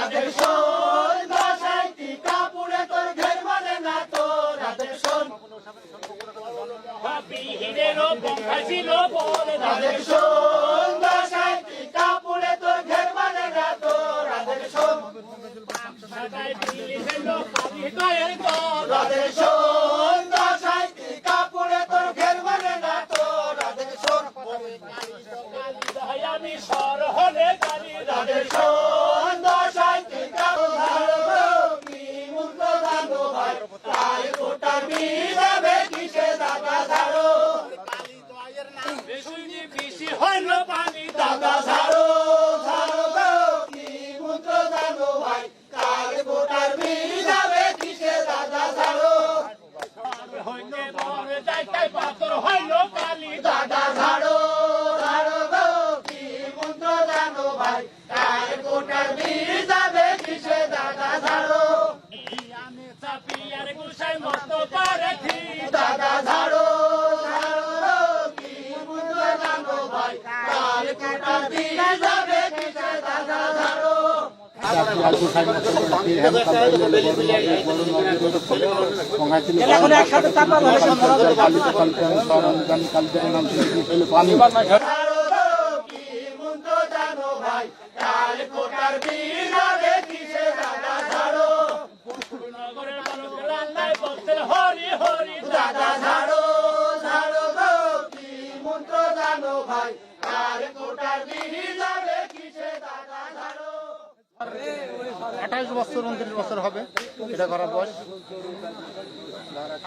রাধে শোন দশাইতি কাপুরে তোর ঘের মানে না তো রাধে শোন বিহিরেরও পঙ্খা ছিল বলে রাধে শোন দশাইতি কাপুরে তোর ঘের মানে না তো রাধে শোন ঢাকায় দিল্লি ছিল পানি গায়ের দল রাধে শোন দশাইতি কাপুরে তোর ঘের মানে না তো রাধে শোন আমি সর হলে গালি রাধে শোন দশাইতি কাপুরে কি মুক্ত জানো ভাই তাই কোটার বিদাবে কিসে দাদা ধারো বেশি হইল পানি দাদা ধারো ধারো গো কি মুক্ত জানো ভাই তাই কোটার বিদাবে কিসে দাদা ধারো হইতে বড় যাইতে পাথর হইল কালি দাদা ধারো ধারো গো কি মন্ত্র জানো ভাই তাই কোটার বিদাবে কিসে দাদা ধারো আমি চাপিয়ার গুসাই মস্ত পারেছি দাদা ধারো ধারো গো কি মন্ত্র জানো ভাই তাই কোটার বিদাবে কিসে দাদা ধারো ধারো গো কি মন্ত্র জানো ভাই তাই কোটার বিদাবে কিসে দাদা ধারো নগরের মানুষ রান্নায় বলতে হরি হরি দাদা ধারো ধারো গো কি মন্ত্র জানো ভাই তার কোটার বিদাবে কিসে দাদা ধারো 28 বছর 29 বছর হবে এটা করার বয়স।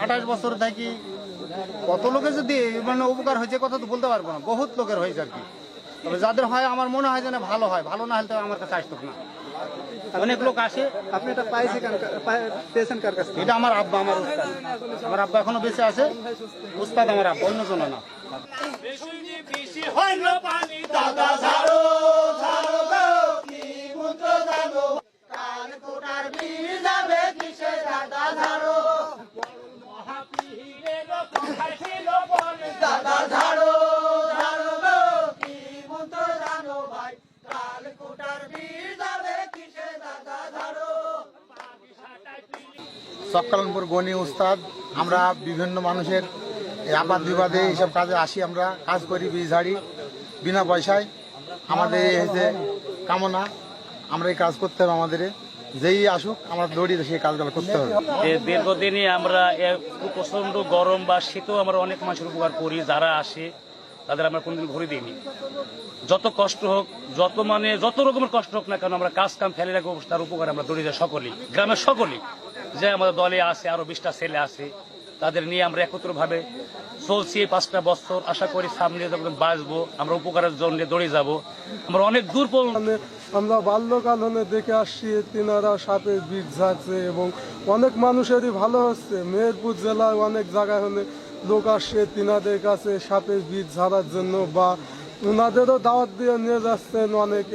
28 বছর থাকি কত লোকের যদি মানে উপকার হয়েছে কথা তো বলতে পারবো না, বহুত লোকের হয়েছে আর কি। তবে যাদের হয় আমার মনে হয় যেন ভালো হয়, ভালো না হলে তো আমার কাছে আসতো না। অনেক লোক আসে। আপনি এটা পেয়েছেন কার কাছ থেকে? এটা আমার আব্বা, আমার উস্তাদ। আমার আব্বা এখনো বেঁচে আছে, উস্তাদ আমার আব্বা, অন্য জন না। বেশি হইল পানি দাদা ধারো ধারো গো কি মন্ত্র জানো তার কোটার বিদাবে কিসে দাদা ধারো মহাপীরেরও পঙ্খা ছিল বলে দাদা ধারো ধারো গো কি মন্ত্র জানো ভাই তার কোটার বিদাবে কিসে দাদা ধারো সবকালনপুর গনি উস্তাদ। আমরা বিভিন্ন মানুষের এই আবাদ বিবাদে এইসব কাজে আসি, আমরা কাজ করি, বীজ ঝাড়ি বিনা পয়সায়। আমাদের এই হচ্ছে কামনা, আমরা এই কাজ করতে হবে, আমাদের যেই আসুক আমরা দৌড়ি সেই কাজগুলো করতে হবে। দীর্ঘদিনই আমরা প্রচন্ড গরম বা শীতেও আমরা অনেক মানুষের উপকার করি। যারা আসে তাদের আমরা কোনদিন ঘুরে দিইনি। যত কষ্ট হোক, যত রকমের কষ্ট হোক না কেন, আমরা কাজ কাম ফেলে রাখবো, তার উপকার আমরা দৌড়ি যাই সকলেই, গ্রামের সকলেই। যে আমাদের দলে আছে আরো 20টা ছেলে আছে, তাদের নিয়ে আমরা একত্রভাবে চলছি 5টা বছর। আশা করি সামনে যখন বাঁচবো আমরা উপকারের জন্য দৌড়ে যাব। আমরা অনেক দূর পর্যন্ত আমরা বাল্যকাল হলে দেখে আসছি তিনারা সাপের বীজ ঝাড়ছে এবং অনেক মানুষেরই ভালো হচ্ছে। মেহেরপুর জেলায় অনেক জায়গায় হলে লোক আসছে তিনাদের কাছে সাপের বীজ ঝাড়ার জন্য, বা ওনাদেরও দাওয়াত দিয়ে নিয়ে যাচ্ছেন অনেক।